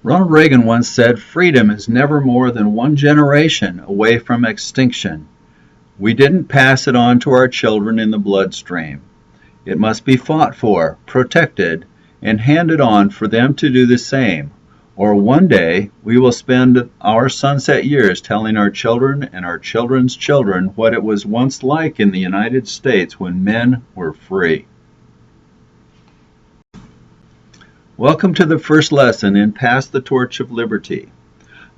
Ronald Reagan once said, "Freedom is never more than one generation away from extinction." We didn't pass it on to our children in the bloodstream. It must be fought for, protected, and handed on for them to do the same, or one day we will spend our sunset years telling our children and our children's children what it was once like in the United States when men were free. Welcome to the first lesson in Pass the Torch of Liberty.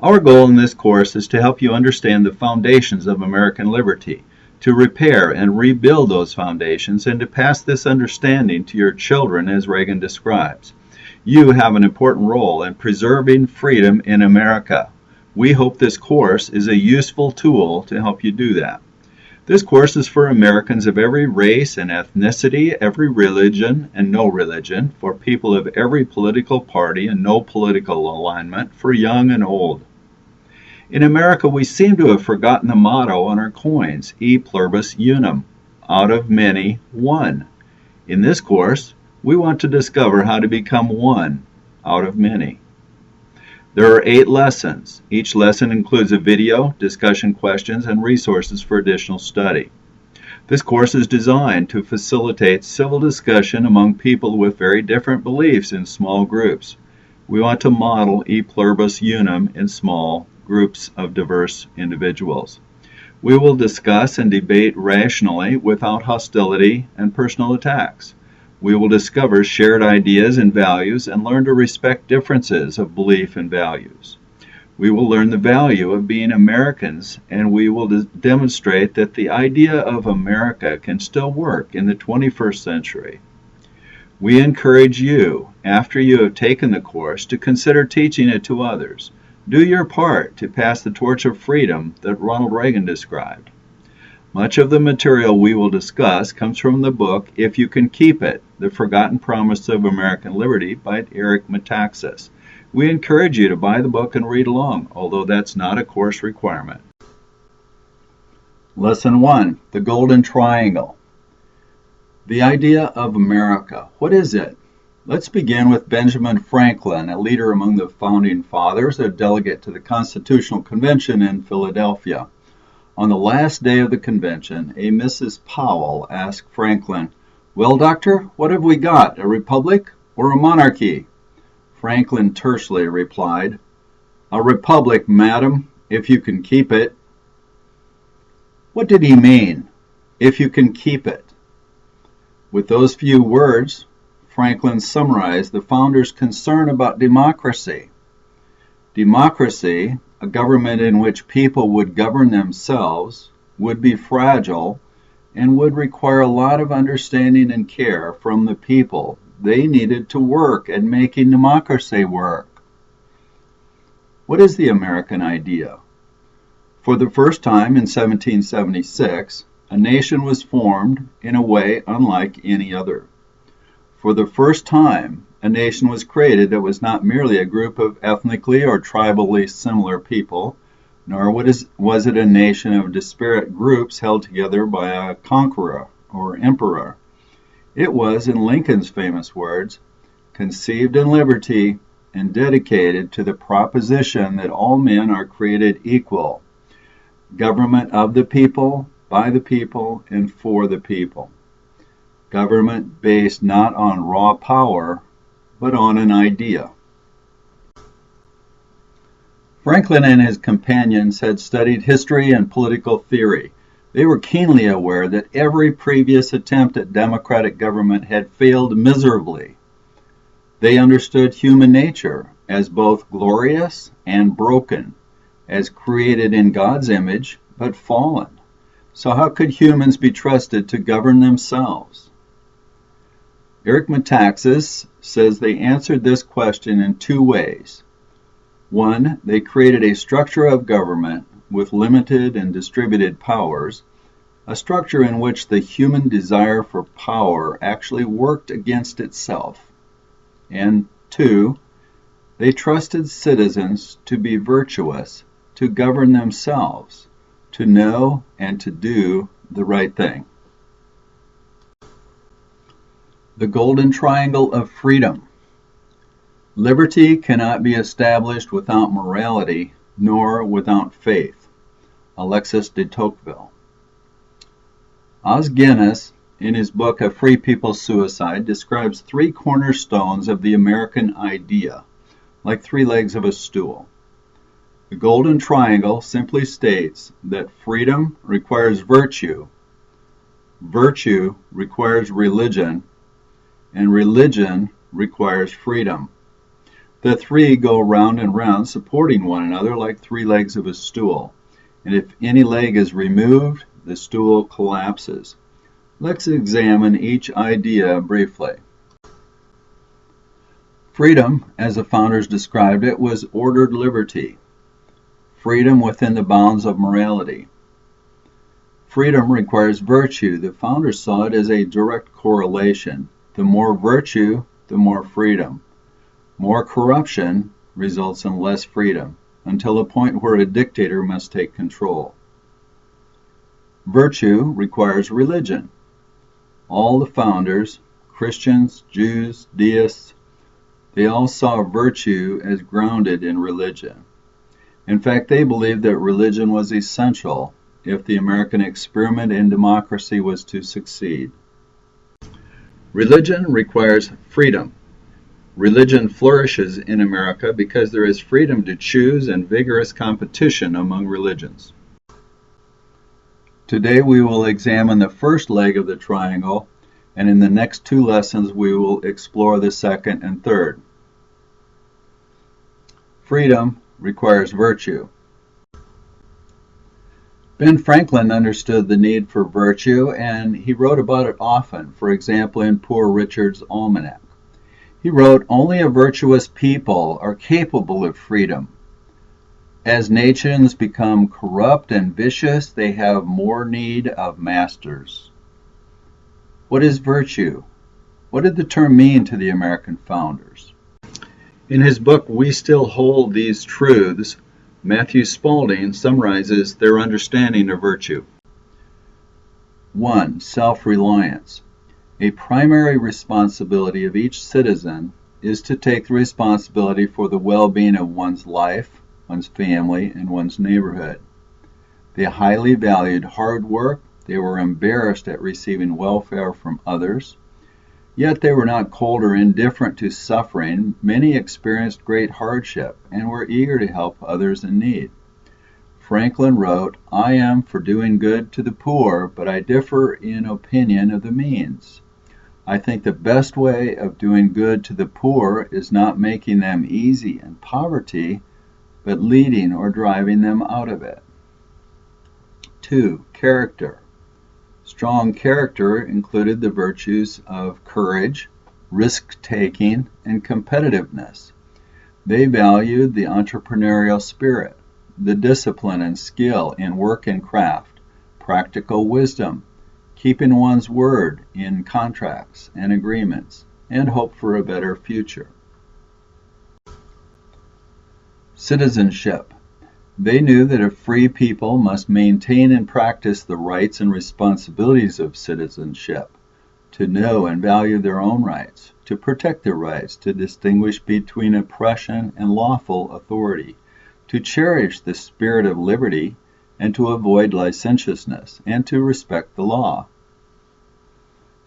Our goal in this course is to help you understand the foundations of American liberty, to repair and rebuild those foundations, and to pass this understanding to your children as Reagan describes. You have an important role in preserving freedom in America. We hope this course is a useful tool to help you do that. This course is for Americans of every race and ethnicity, every religion and no religion, for people of every political party and no political alignment, for young and old. In America, we seem to have forgotten the motto on our coins, E pluribus unum, out of many, one. In this course, we want to discover how to become one out of many. There are 8 lessons. Each lesson includes a video, discussion questions, and resources for additional study. This course is designed to facilitate civil discussion among people with very different beliefs in small groups. We want to model E pluribus unum in small groups of diverse individuals. We will discuss and debate rationally without hostility and personal attacks. We will discover shared ideas and values and learn to respect differences of belief and values. We will learn the value of being Americans, and we will demonstrate that the idea of America can still work in the 21st century. We encourage you, after you have taken the course, to consider teaching it to others. Do your part to pass the torch of freedom that Ronald Reagan described. Much of the material we will discuss comes from the book If You Can Keep It, The Forgotten Promise of American Liberty by Eric Metaxas. We encourage you to buy the book and read along, although that's not a course requirement. Lesson 1, The Golden Triangle. The idea of America. What is it? Let's begin with Benjamin Franklin, a leader among the Founding Fathers, a delegate to the Constitutional Convention in Philadelphia. On the last day of the convention, a Mrs. Powell asked Franklin, "Well, doctor, what have we got, a republic or a monarchy?" Franklin tersely replied, "A republic, madam, if you can keep it." What did he mean, if you can keep it? With those few words, Franklin summarized the founders' concern about democracy. Democracy, a government in which people would govern themselves, would be fragile and would require a lot of understanding and care from the people. They needed to work at making democracy work. What is the American idea? For the first time in 1776, a nation was formed in a way unlike any other. For the first time, a nation was created that was not merely a group of ethnically or tribally similar people, nor was it a nation of disparate groups held together by a conqueror or emperor. It was, in Lincoln's famous words, conceived in liberty and dedicated to the proposition that all men are created equal, government of the people, by the people, and for the people. Government based not on raw power, but on an idea. Franklin and his companions had studied history and political theory. They were keenly aware that every previous attempt at democratic government had failed miserably. They understood human nature as both glorious and broken, as created in God's image, but fallen. So how could humans be trusted to govern themselves? Eric Metaxas says they answered this question in 2 ways. 1, they created a structure of government with limited and distributed powers, a structure in which the human desire for power actually worked against itself. And 2, they trusted citizens to be virtuous, to govern themselves, to know and to do the right thing. The Golden Triangle of Freedom. Liberty cannot be established without morality, nor without faith. Alexis de Tocqueville. Os Guinness, in his book A Free People's Suicide, describes three cornerstones of the American idea, like three legs of a stool. The Golden Triangle simply states that freedom requires virtue, virtue requires religion, and religion requires freedom. The three go round and round, supporting one another like three legs of a stool, and if any leg is removed, the stool collapses. Let's examine each idea briefly. Freedom, as the founders described it, was ordered liberty, freedom within the bounds of morality. Freedom requires virtue. The founders saw it as a direct correlation. The more virtue, the more freedom. More corruption results in less freedom, until the point where a dictator must take control. Virtue requires religion. All the founders, Christians, Jews, deists, they all saw virtue as grounded in religion. In fact, they believed that religion was essential if the American experiment in democracy was to succeed. Religion requires freedom. Religion flourishes in America because there is freedom to choose and vigorous competition among religions. Today we will examine the first leg of the triangle, and in the next two lessons we will explore the second and third. Freedom requires virtue. Ben Franklin understood the need for virtue, and he wrote about it often, for example in Poor Richard's Almanac. He wrote, "Only a virtuous people are capable of freedom. As nations become corrupt and vicious, they have more need of masters." What is virtue? What did the term mean to the American founders? In his book, We Still Hold These Truths, Matthew Spaulding summarizes their understanding of virtue. 1. Self-reliance. A primary responsibility of each citizen is to take the responsibility for the well-being of one's life, one's family, and one's neighborhood. They highly valued hard work. They were embarrassed at receiving welfare from others. Yet they were not cold or indifferent to suffering. Many experienced great hardship and were eager to help others in need. Franklin wrote, "I am for doing good to the poor, but I differ in opinion of the means. I think the best way of doing good to the poor is not making them easy in poverty, but leading or driving them out of it." 2. Character. Strong character included the virtues of courage, risk-taking, and competitiveness. They valued the entrepreneurial spirit, the discipline and skill in work and craft, practical wisdom, keeping one's word in contracts and agreements, and hope for a better future. Citizenship. They knew that a free people must maintain and practice the rights and responsibilities of citizenship, to know and value their own rights, to protect their rights, to distinguish between oppression and lawful authority, to cherish the spirit of liberty, and to avoid licentiousness, and to respect the law.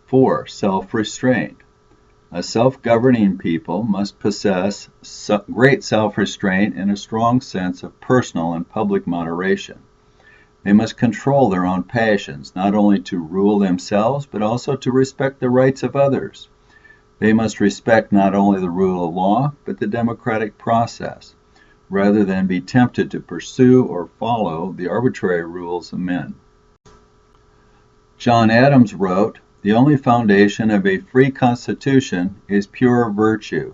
4. Self-restraint. A self-governing people must possess great self-restraint and a strong sense of personal and public moderation. They must control their own passions, not only to rule themselves, but also to respect the rights of others. They must respect not only the rule of law, but the democratic process, rather than be tempted to pursue or follow the arbitrary rules of men. John Adams wrote, "The only foundation of a free constitution is pure virtue.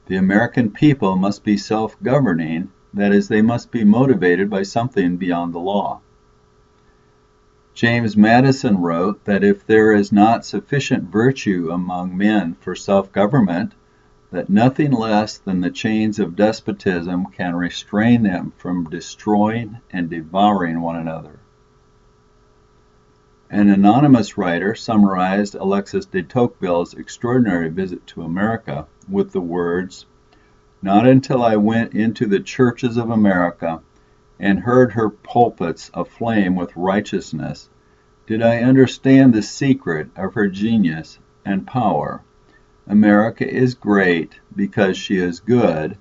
The American people must be self-governing, that is, they must be motivated by something beyond the law." James Madison wrote that if there is not sufficient virtue among men for self-government, that nothing less than the chains of despotism can restrain them from destroying and devouring one another. An anonymous writer summarized Alexis de Tocqueville's extraordinary visit to America with the words, Not until I went into the churches of America and heard her pulpits aflame with righteousness did I understand the secret of her genius and power. America is great because she is good,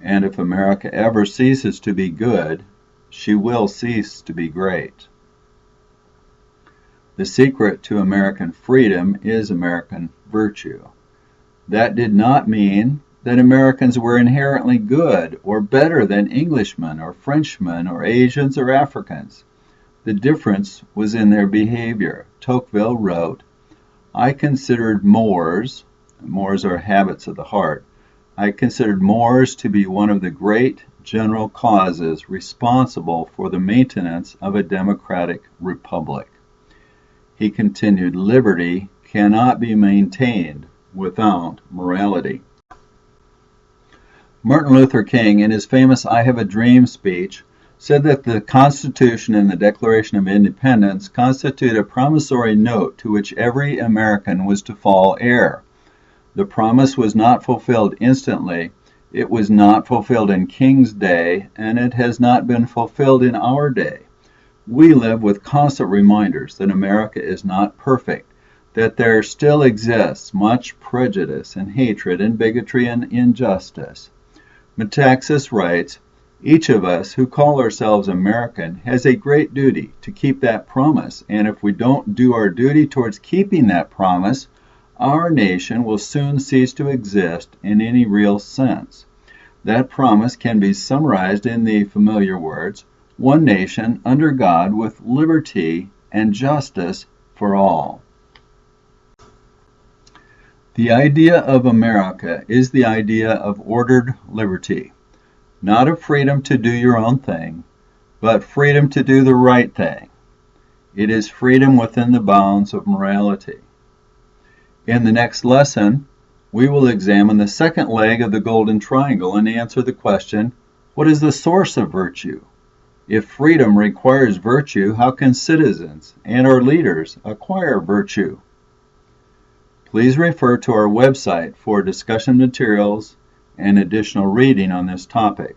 and if America ever ceases to be good, she will cease to be great. The secret to American freedom is American virtue. That did not mean that Americans were inherently good or better than Englishmen or Frenchmen or Asians or Africans. The difference was in their behavior. Tocqueville wrote, I considered Moors are habits of the heart, I considered Moors to be one of the great general causes responsible for the maintenance of a democratic republic. He continued, liberty cannot be maintained without morality. Martin Luther King, in his famous I Have a Dream speech, said that the Constitution and the Declaration of Independence constitute a promissory note to which every American was to fall heir. The promise was not fulfilled instantly. It was not fulfilled in King's day, and it has not been fulfilled in our day. We live with constant reminders that America is not perfect, that there still exists much prejudice and hatred and bigotry and injustice. Metaxas writes, each of us who call ourselves American has a great duty to keep that promise, and if we don't do our duty towards keeping that promise, our nation will soon cease to exist in any real sense. That promise can be summarized in the familiar words, one nation under God with liberty and justice for all. The idea of America is the idea of ordered liberty, not of freedom to do your own thing, but freedom to do the right thing. It is freedom within the bounds of morality. In the next lesson, we will examine the second leg of the Golden Triangle and answer the question, what is the source of virtue? If freedom requires virtue, how can citizens and our leaders acquire virtue? Please refer to our website for discussion materials and additional reading on this topic.